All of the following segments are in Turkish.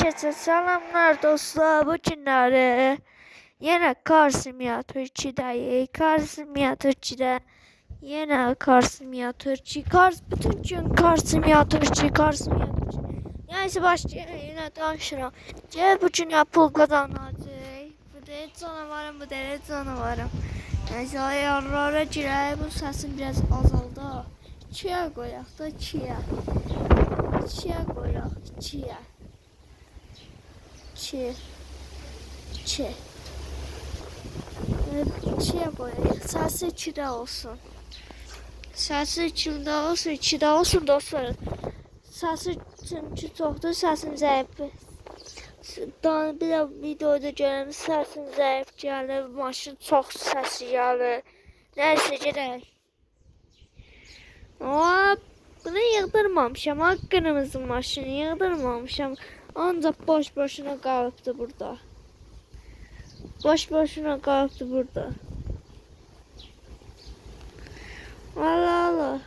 Herkese selamlar dostlar. Bu günleri yine Car Simulator 2'deyiz. Car Simulator 2'de yine Car Simulator 2. Bütün gün Car Simulator 2, Car Simulator 2. Neyse başlayalım yine danışıram. Gel bu gün pul kazanacaq. Bu da canavarım, bu da canavarım. Neyse ayarlara girək. Bu səsim biraz azaldı. 2'ye qoyaq da 2'ye. 2'ye qoyaq 2'ye. 2'ye koyayım. Səsi 2'də olsun. Səsi 2'də olsun, 2'də olsun dostlar. Səsi çünki çoxdur, səsim zəif. Bir də videoda görürəm, səsim zəif gəlir, maşın çox səsi gəlir. Nəysə gedək. Hop, bunu yığdırmamışam, qırmızı maşını yığdırmamışam. Ancak boş-boşuna qalıbdı burada. Boş-boşuna qalıbdı burada. Allah Allah.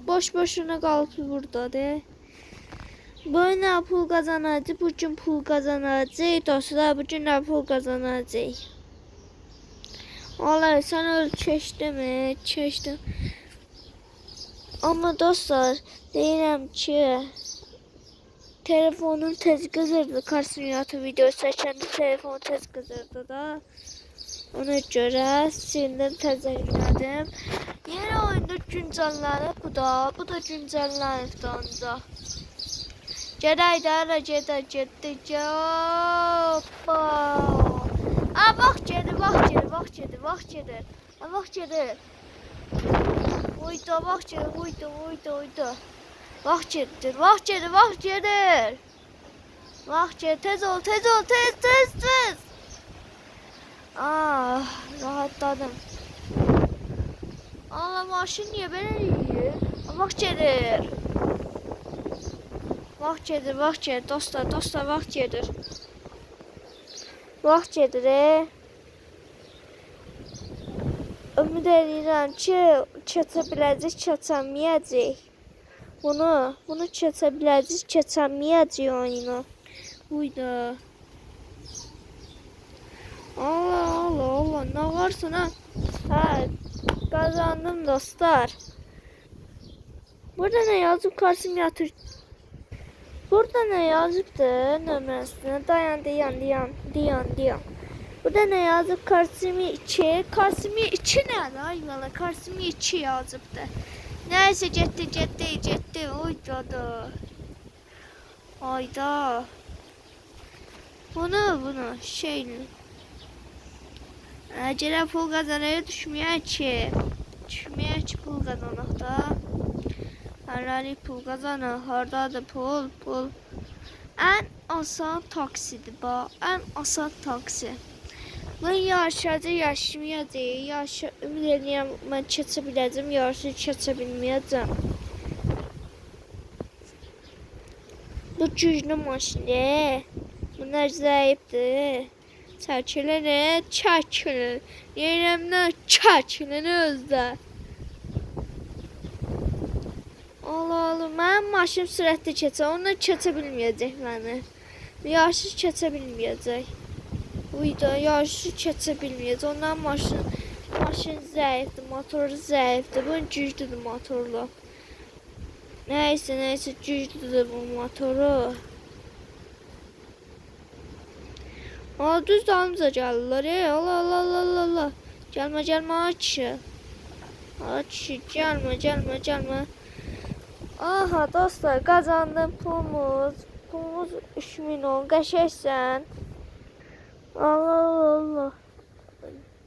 Boş-boşuna qalıbdı burada de. Bugün pul kazanacaq, bugün pul kazanacaq. Dostlar, bugün pul kazanacaq. Allah, sen öyle keçdin mi? Keçdim. Ama dostlar, deyirəm ki, telefonum tez kızırdı. Car Simulator videosu çəkəndə telefon tez kızırdı da. Ona görə sildim, təzələdim. Yeni oyunda güncəlləri bu da. Bu da güncəllənibdi ancaq. Gedək də, getdik. Hoppa. Vaxt gedir. Vaxt gedir. Uydu, vaxt gedir. Vaxt gedir. Tez ol. Rahatladım. Allah, maşın niye belə yiyir? Vaxt gedir. Dostlar, vaxt gedir. Ümid edirəm ki, keçə biləcək, keçəməyəcək. Bunu keçə biləcək, keçəməyəcək oyunu. Uyda. Allah, ne varsın ha? Kazandım dostlar. Burada ne yazıp Car Simulator? Burada ne yazıptı nömrəsine? Dayan. Burada ne yazıp Car Simulator 2? Car Simulator 2 nədir? Ay valla, Car Simulator 2 yazıbdı. Neyse getdi. Uydadı. Ayda. Bunu şeyle. Acele pul kazanaya düşmeye ki pul kazanaq da. Harali pul kazanaq, hardadır pul. En asan taksidir bu. En asan taksi. Ben yaşamayacağım. Ümid edirəm mən keçə biləcəm, yarışı keçə bilməyəcəm. Bu güclü maşinə. Bunlar zəifdir. Çəkilin. Yerimdən çəkilin özdə. Allah, mənim maşın sürətli keçə. Onlar keçə bilməyəcək məni. Yarışı keçə bilməyəcək. Uyda, yarışı keçə bilməyəcək. Onların maşın zəifdir, motoru zəifdir. Bu güclüdür motorlu. Nəysə, güclüdür bu motoru. Düz dalımıza gəlirlər. Allah. Gəlmə aç. Gəlmə. Aha dostlar, kazandım pulumuz 3000 on. Qəşəksən. Allah.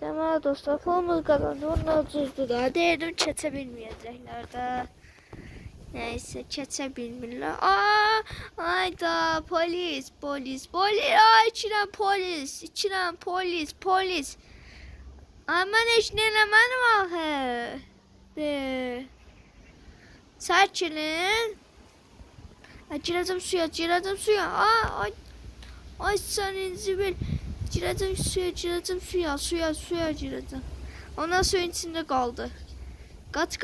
Deməli dostlar, pulumuz kazandı. Onlar düzdür da. Deyirdim keçə bilməyəcəklər də. Neyse, keçə bilmirlər. Ayda polis. İçirəm polis. Mən heç nə eləmədim axı. Çəkilin. Girəcəm suya. Ay sənin zibil. Girəcəm suya girəcəm. Ondan suyun içində qaldı. Qaç.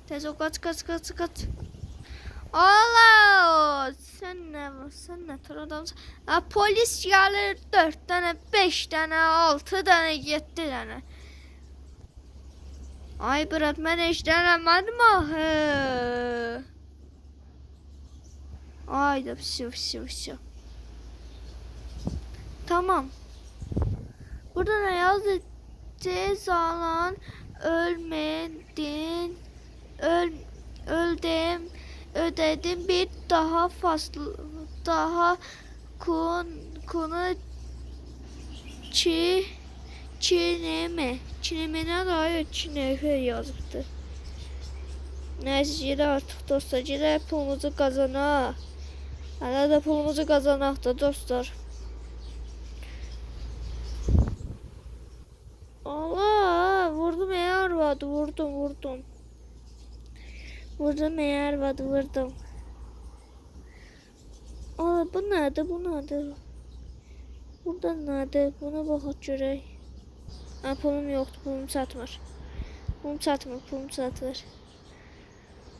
Tez ol, kaç. Allah Sen ne tür adamsın? Ha, polis gelir 4 tane, 5 tane, 6 tane, 7 tane. Ay bırak ben işlenemedim ahı. Ayda pişi. Tamam. Burada ne yazdı? Cezalan ölmedin. Öldüm. Ödedim bir daha fazla daha konu çi çiğneme dair çiğneme yazıptı. Neyse artık dostlar pulumuzu kazana. Hala da pulumuzu kazanak da dostlar. Allah vurdum eğer vardı vurdum. Vurdum eğer vardı vurdum. Aa bu nerede? Burada nerede? Buna bakıp görək. Ha pulum yoktu pulum satmır. Pulum satmır.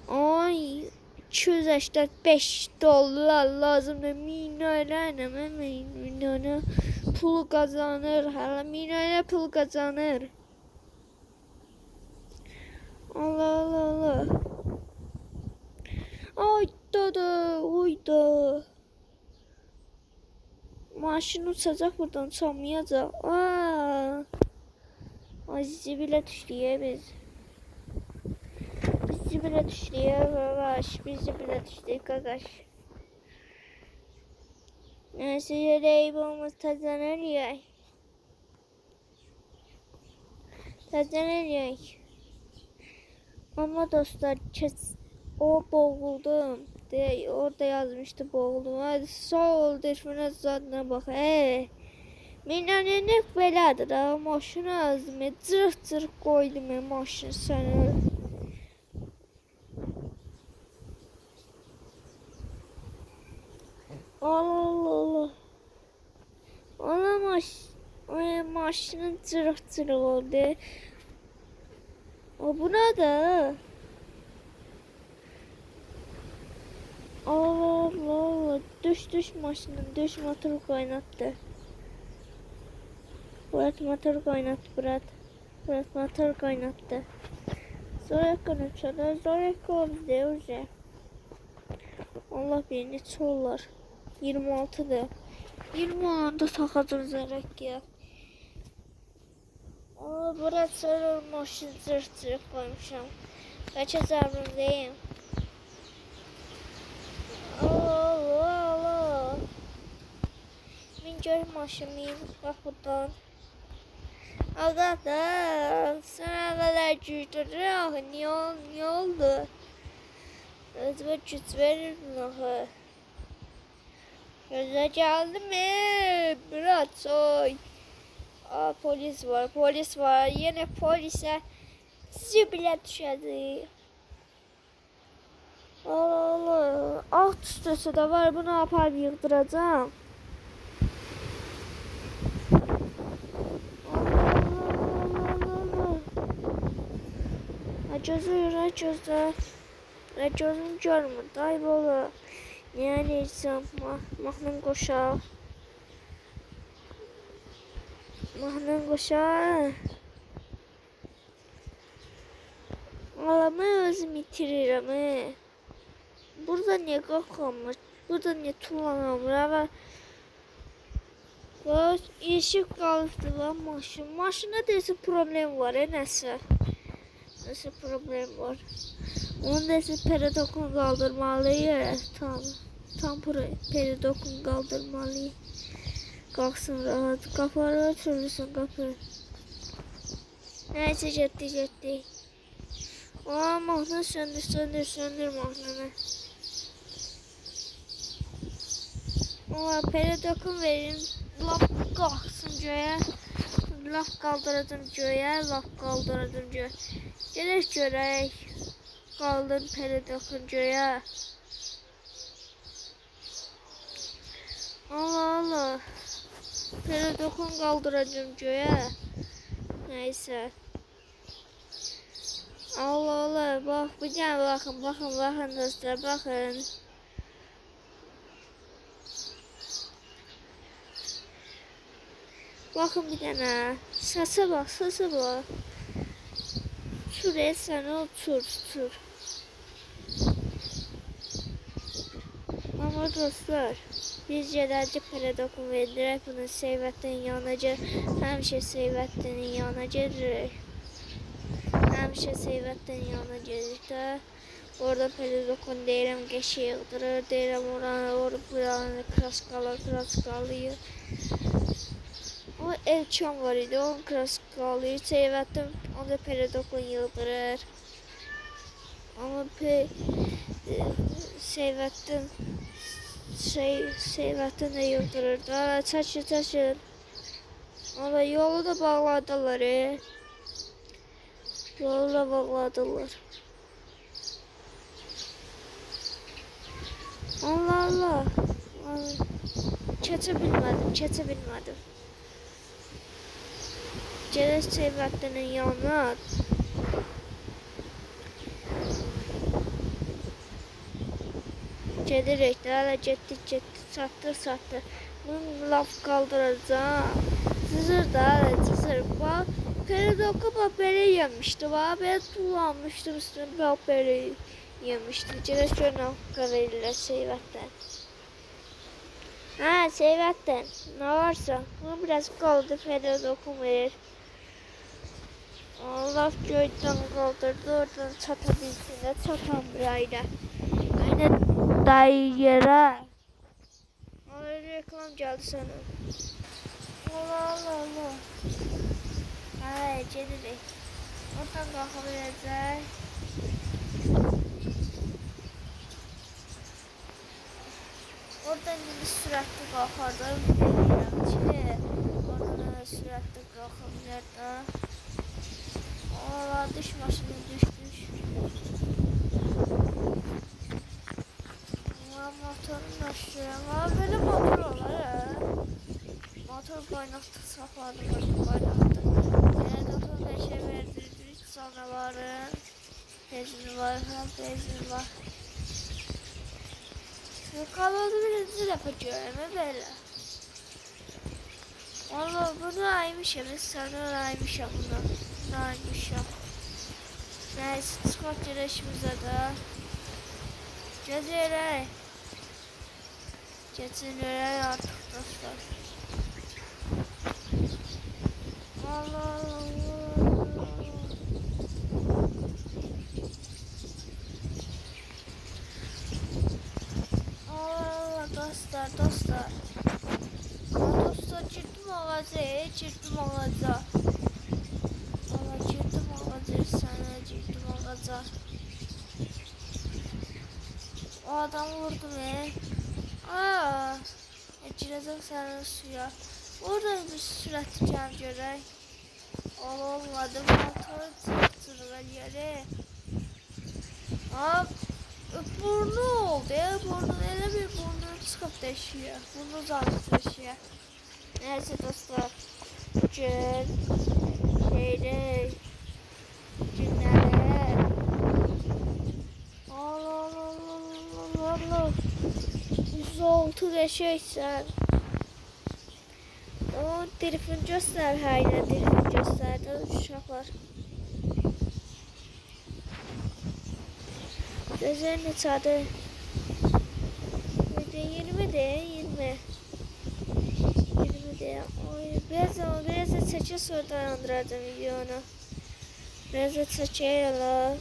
Ay 285 dolar lazımdır. Minayla pul kazanır. Hala minayla pul kazanır. Allah. Ay oyda. Maşın uçacak buradan uçamayacak. Ay zibile düştüye biz. Bizi bile düştüye kakaş. Kakaş. Neyse yüreğim olmaz kazanır ya. Ama dostlar o boğuldum. De orada yazmıştı boğuldum. Hadi sağ ol düşmene zadına bak. Minanene beladır ha. Maşını azdım. Cırık koydum maşını sana. Allah. Ona maşının cırık oldu. O buna da. Allah. Düş maşının. Düş motoru kaynattı. Murat motoru kaynattı. Sonra konuşalım. Sonra konuşalım. Allah birini çollar. 26'da. 20 anda takacağım zerek ya. Aa Murat sonra maşın zırh koymuşam. Kaça zarrındayım. Allah. Ben görüm maşını bak buradan. Allah da sana kadar güçlü niye oldu? Özüme güç verir mi? Gözler geldi mi? Murat soy. Aa polis var. Yine polise zibile düşedi. Allah. Alt üstüsü de var. Bunu yapar yıldıracağım. Gözüm görmür. Daybolu. Yani insan mahnın koşar. Alamı özüm itirirəm. Burada niye kalkamır? Burada niye tullanamır? Ve yeşil kalıbdı lan maşın. Maşında desi problem var. Nəsə problem var. Onun desi peridokunu kaldırmalıyım. Tam peridokunu kaldırmalıyım. Kalksın rahat. Kafanı türlüsün kapı. Neyse ciddi. Aa mahnı söndür mahnını. Aa peridokun verin. Laf kalksın göğe. Laf kaldırdım göğe. Gerek görək. Kaldır peridokun göğe. Allah. Peridokun kaldıracağım göğe. Neyse. Allah bak bir gel bakın dostlar bakın. Bakın bir dənə. Sasa bak, sasa bak. Uçur sen, uçur, uçur. Ama dostlar, biz Celalci Paradok'un verdirək bunu Seyvəttin yanına həmişə Seyvəttinin yanına gedirik. Həmişə Seyvəttin yanına gedirik də. Orada Paradok'un deyirəm qəşə yığdırır, deyirəm oranı, buranı kraskalıyır. O Elçan var idi, onun kraskalıyır. Seyvəttin onda Paradok'un yığdırır. Ama Seyvəttin de yıldırırdı. Hala taşır. Ama yolu da bağladılar. Yolu da bağladılar. Allah Allah. Çeçebilmedim. Celal Seyvəttin'in yanına. Gedirik də, hələ getdik, çatdır. Bunu laf qaldıracağım. Cızır da, hələ cızır. Bax, Paradok'a bax, belə yemişdi. Bax, belə tullanmışdı üstüne, bax, belə yemişdi. Gələk gör, nə haqqa verirlər Seyvətdən. Hə, Seyvətdən, nə varsa, bunu biraz qaldı, Paradok'un verir. Allah göydən qaldırdı, oradan çata bilsin də, çatan burayla. Aynen daire. Öyle reklam geldi sana. Allah. Ay gelirik. Oradan kalkabileceğiz. Oradan şimdi süratli kalkardım. Oradan süratli kalkabilirdi. Allah dış maşını düş. Motorun aşağı. Böyle motor olur ha. Motor kaynakta sakladı. Dokun beşe verdirdik sonra varın. Benzin var. Kalalı birinci yapacağım böyle. Valla bunu aymışım. Sonra aymışım bunu. Neyse Scott yarışımıza da. Geceleri artık dostlar. Allah. Allah dostlar. Dostlar girdim ağaca. Allah girdim ağaca. O adam vurdu be. Gireceğim senin suya. Orada bir süratken görək. Olmadı. Motoru çırptırır yere. Burnu oldu ya. Elə bir burnunu çıxıb deşiyor. Burnu uzanıb deşiyor. Neyse dostlar. Bugün günləri. Allah. 106 yaşaysan. O telefon göster hayra telefon gösterdi uşaqlar. Gözler neçədir? 20 de. Biraz da çəkə sonra dayandıracağım videonu. Biraz da çəkəyələr.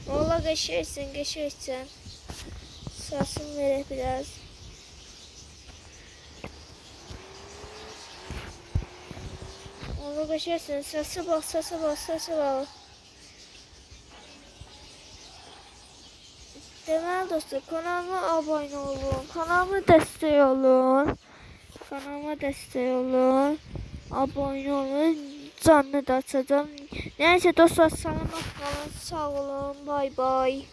Valla qəşəksən. Sasın verək biraz. Valla qəşəksən. Sasa bax. Deməli dostlar, kanalıma abone olun. Kanalıma destek olun. Abone olun. Canlı da açacağım. Neyse dostlar, salamat qalın. Sağ olun. Bay bay.